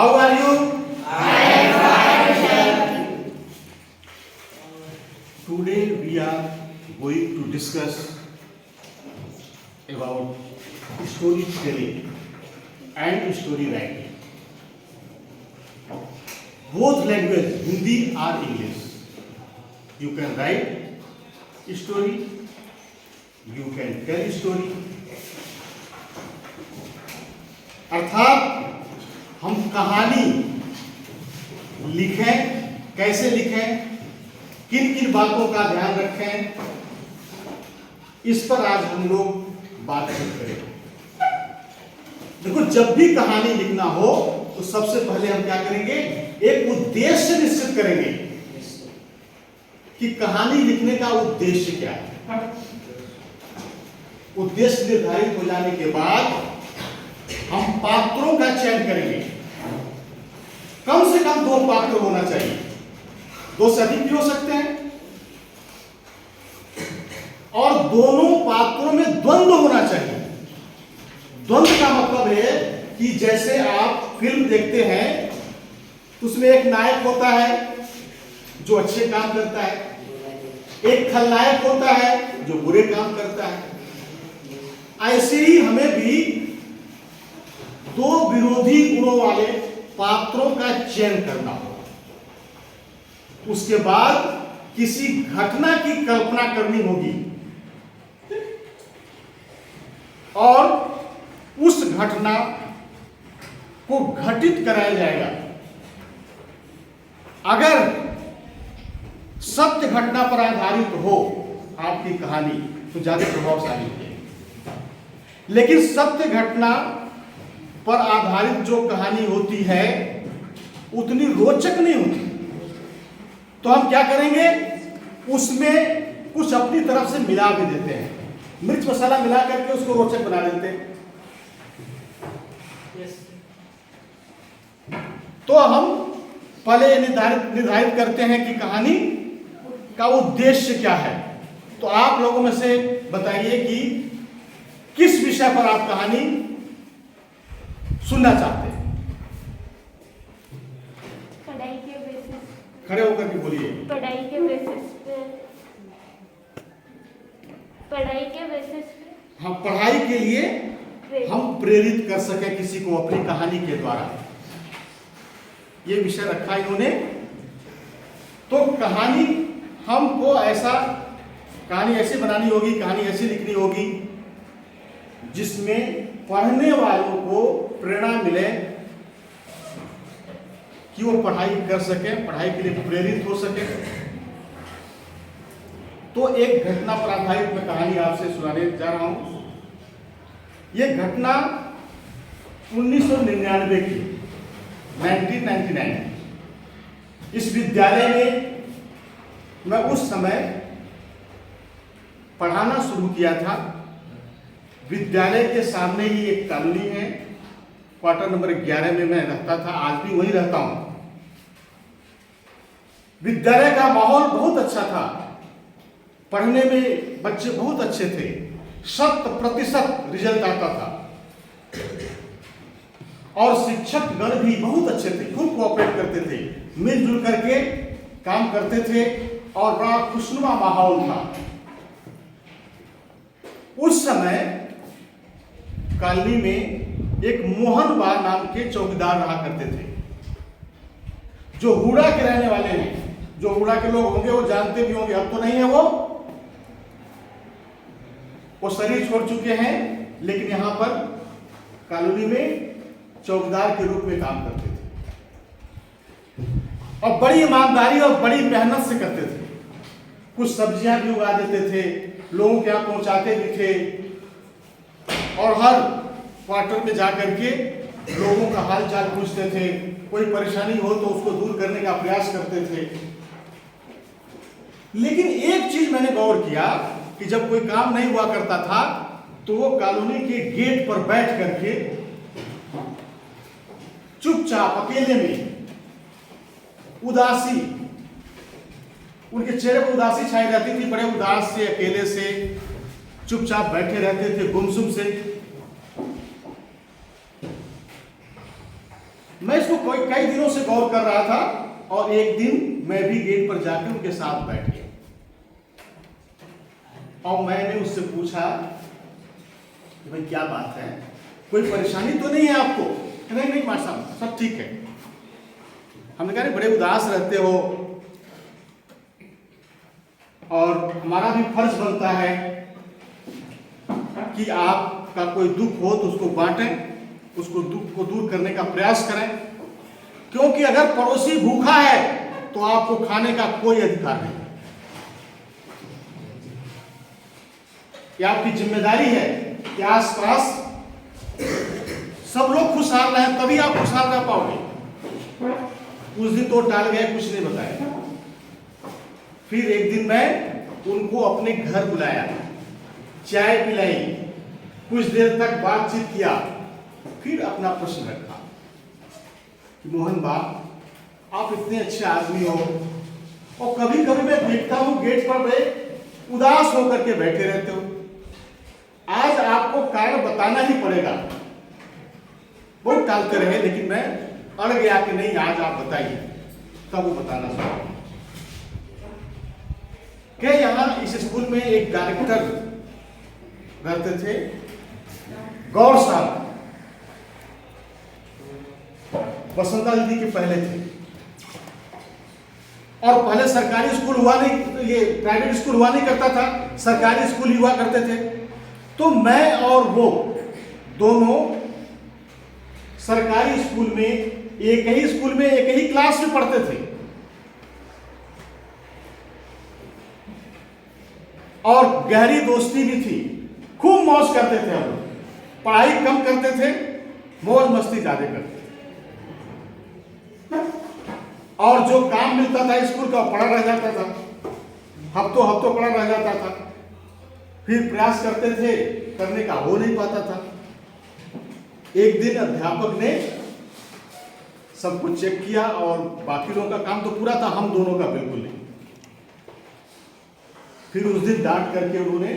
How are you? I am fine, sir. Today we are going to discuss about storytelling and story writing. Both language, Hindi or English. You can write story, you can tell story. अर्थात हम कहानी लिखें, कैसे लिखें, किन किन बातों का ध्यान रखें, इस पर आज हम लोग बातचीत करेंगे। देखो, जब भी कहानी लिखना हो तो सबसे पहले हम क्या करेंगे, एक उद्देश्य निश्चित करेंगे कि कहानी लिखने का उद्देश्य क्या है। उद्देश्य निर्धारित हो जाने के बाद हम पात्रों का चयन करेंगे। कम से कम 2 पात्र होना चाहिए, 2 से अधिक भी हो सकते हैं, और दोनों पात्रों में द्वंद्व होना चाहिए। द्वंद्व का मतलब है कि जैसे आप फिल्म देखते हैं तो उसमें एक नायक होता है जो अच्छे काम करता है, एक खलनायक होता है जो बुरे काम करता है। ऐसे ही हमें भी 2 विरोधी गुणों वाले पात्रों का चयन करना होगा। उसके बाद किसी घटना की कल्पना करनी होगी और उस घटना को घटित कराया जाएगा। अगर सत्य घटना पर आधारित हो आपकी कहानी तो ज्यादा प्रभावशाली है, लेकिन सत्य घटना पर आधारित जो कहानी होती है उतनी रोचक नहीं होती। तो हम क्या करेंगे, उसमें कुछ अपनी तरफ से मिला भी देते हैं, मिर्च मसाला मिला करके उसको रोचक बना देते हैं। तो हम पहले निर्धारित करते हैं कि कहानी का उद्देश्य क्या है। तो आप लोगों में से बताइए कि किस विषय पर आप कहानी सुनना चाहते हैं। पढ़ाई के बेसिस। खड़े होकर के बोलिए। पढ़ाई के बेसिस पे। पढ़ाई के बेसिस पे। हाँ, पढ़ाई के लिए हम प्रेरित कर सके किसी को अपनी कहानी के द्वारा, ये विषय रखा इन्होंने। तो कहानी हमको कहानी ऐसी बनानी होगी, कहानी ऐसी लिखनी होगी जिसमें पढ़ने वालों को प्रेरणा मिले कि वो पढ़ाई कर सके, पढ़ाई के लिए प्रेरित हो सके। तो एक घटना पर आधारित मैं कहानी आपसे सुनाने जा रहा हूं। यह घटना 1999 की, 1999। इस विद्यालय में मैं उस समय पढ़ाना शुरू किया था। विद्यालय के सामने ही एक कॉलोनी है, क्वार्टर नंबर 11 में मैं रहता था, आज भी वहीं रहता हूं। विद्यालय का माहौल बहुत अच्छा था, पढ़ने में बच्चे बहुत अच्छे थे, 100% रिजल्ट आता था, और शिक्षक गण भी बहुत अच्छे थे, खूब कोऑपरेट करते थे, मिलजुल करके काम करते थे और बड़ा खुशनुमा माहौल था। उस समय कॉलोनी में एक मोहन बा नाम के चौकीदार रहा करते थे, जो हुड़ा के रहने वाले हैं। जो हुड़ा के लोग होंगे वो जानते भी होंगे, अब तो नहीं है, वो शरीर छोड़ चुके हैं, लेकिन यहां पर कॉलोनी में चौकीदार के रूप में काम करते थे और बड़ी ईमानदारी और बड़ी मेहनत से करते थे। कुछ सब्जियां भी उगा देते थे, लोगों के यहाँ पहुंचाते भी थे, और हर क्वार्टर में जाकर के लोगों का हाल चाल पूछते थे, कोई परेशानी हो तो उसको दूर करने का प्रयास करते थे। लेकिन एक चीज मैंने गौर किया कि जब कोई काम नहीं हुआ करता था तो वो कॉलोनी के गेट पर बैठ करके चुपचाप अकेले में उदासी, उनके चेहरे पर उदासी छाई रहती थी, बड़े उदास से, अकेले से चुपचाप बैठे रहते थे, गुमसुम से। मैं इसको कई दिनों से गौर कर रहा था और एक दिन मैं भी गेट पर जाकर उनके साथ बैठ गया और मैंने उससे पूछा कि भाई क्या बात है, कोई परेशानी तो नहीं है आपको? नहीं नहीं मास्टर साहब सब ठीक है। हमने कहा बड़े उदास रहते हो और हमारा भी फर्ज बनता है कि आपका कोई दुख हो तो उसको बांटें, उसको दुख को दूर करने का प्रयास करें, क्योंकि अगर पड़ोसी भूखा है तो आपको खाने का कोई अधिकार नहीं। ये आपकी जिम्मेदारी है कि आसपास सब लोग खुशहाल रहे, तभी आप खुशहाल रह पाओगे। उस दिन तो टाल गए, कुछ नहीं बताया। फिर एक दिन मैं उनको अपने घर बुलाया, चाय पिलाई, कुछ देर तक बातचीत किया, फिर अपना प्रश्न रखा कि मोहन बाप आप इतने अच्छे आदमी हो और कभी कभी मैं देखता हूं गेट पर बड़े उदास होकर के बैठे रहते हो, आज आपको कारण बताना ही पड़ेगा। बहुत टालते रहे लेकिन मैं अड़ गया कि नहीं आज आप बताइए, तब वो बताना चाहता। क्या यहाँ इस स्कूल में एक डायरेक्टर रहते थे, गौर साहब, वसंता दीदी के पहले थे। और पहले सरकारी स्कूल हुआ नहीं, ये प्राइवेट स्कूल हुआ नहीं करता था, सरकारी स्कूल ही हुआ करते थे। तो मैं और वो दोनों सरकारी स्कूल में एक ही स्कूल में एक ही क्लास में पढ़ते थे और गहरी दोस्ती भी थी, खूब मौज करते थे। हम लोग पढ़ाई कम करते थे, मौज मस्ती ज्यादा करते थे और जो काम मिलता था स्कूल का पड़ा रह जाता था, हफ्तों हफ्तों पड़ा रह जाता था। फिर प्रयास करते थे, करने का हो नहीं पाता था। एक दिन अध्यापक ने सब कुछ चेक किया और बाकी लोगों का काम तो पूरा था, हम दोनों का बिल्कुल नहीं। फिर उस दिन डांट करके उन्होंने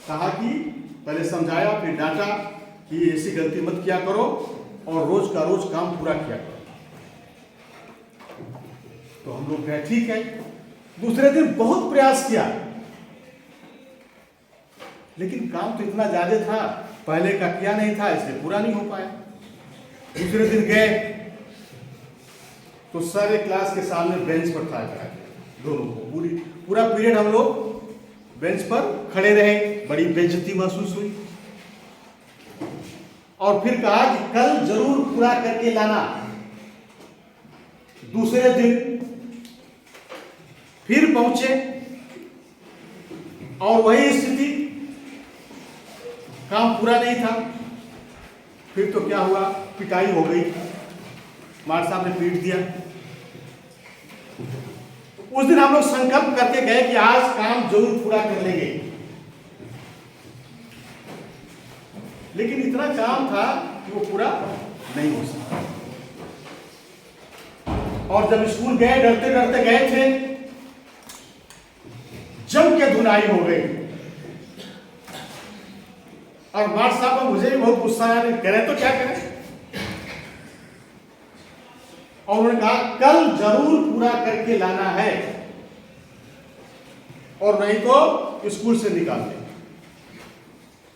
कहा कि पहले समझाया, फिर डांटा कि ऐसी गलती मत किया करो और रोज का रोज काम पूरा किया करो। तो हम लोग कहे ठीक है। दूसरे दिन बहुत प्रयास किया लेकिन काम तो इतना ज्यादा था, पहले का किया नहीं था, इसलिए पूरा नहीं हो पाया। दूसरे दिन गए तो सारे क्लास के सामने बेंच पर खड़ा करा दोनों को, पूरा पीरियड हम लोग बेंच पर खड़े रहे। बड़ी बेइज्जती महसूस हुई और फिर कहा कि कल जरूर पूरा करके लाना। दूसरे दिन फिर पहुंचे और वही स्थिति, काम पूरा नहीं था। फिर तो क्या हुआ, पिटाई हो गई, मास्टर साहब ने पीट दिया। उस दिन हम लोग संकल्प करके गए कि आज काम जरूर पूरा कर लेंगे, लेकिन इतना काम था कि वो पूरा नहीं हो सका। और जब स्कूल गए, डरते डरते गए थे, जम के धुनाई हो गई और मास्टर साहब को मुझे भी बहुत गुस्सा आया, करें तो क्या करें। और उन्होंने कहा कल जरूर पूरा करके लाना है और नहीं तो स्कूल से निकाल देंगे।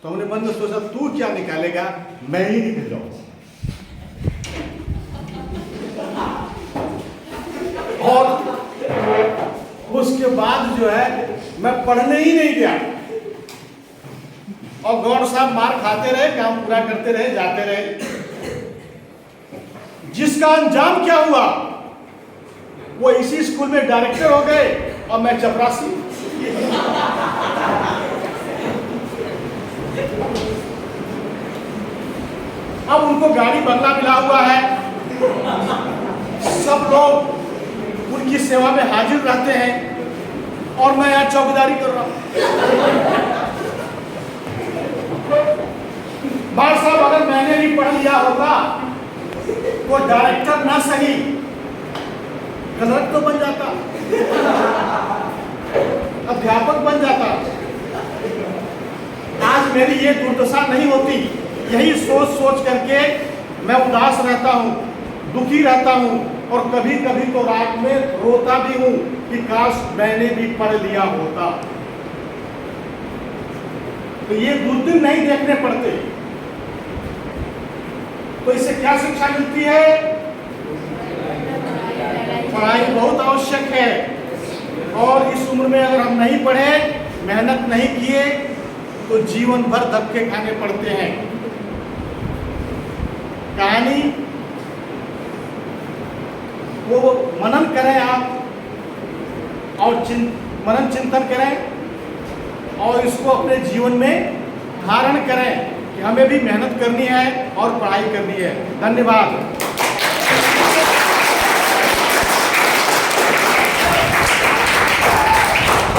तो हमने मन में सोचा तू क्या निकालेगा, मैं ही निकल जाऊंगा। और उसके बाद जो है मैं पढ़ने ही नहीं गया और गौड़ साहब मार खाते रहे, काम पूरा करते रहे, जाते रहे। जिसका अंजाम क्या हुआ, वो इसी स्कूल में डायरेक्टर हो गए और मैं चपरासी। अब उनको गाड़ी बंगला मिला हुआ है, सब लोग उनकी सेवा में हाजिर रहते हैं और मैं यहाँ चौकीदारी कर रहा हूं। भाई साहब अगर मैंने भी पढ़ लिया होता तो डायरेक्टर ना सही क्लर्क तो बन जाता, अध्यापक बन जाता। आज मेरी ये दुर्दशा नहीं होती। यही सोच सोच करके मैं उदास रहता हूँ, दुखी रहता हूँ और कभी कभी तो रात में रोता भी हूँ कि काश मैंने भी पढ़ लिया होता। तो ये दूरबीन नहीं देखने पड़ते। तो इससे क्या शिक्षा मिलती है? पढ़ाई बहुत आवश्यक है, और इस उम्र में अगर हम नहीं पढ़े, मेहनत नहीं किए, तो जीवन भर धक्के खाने पड़ते हैं। कहानी वो मनन करें आप, और मनन चिंतन करें और इसको अपने जीवन में धारण करें कि हमें भी मेहनत करनी है और पढ़ाई करनी है। धन्यवाद।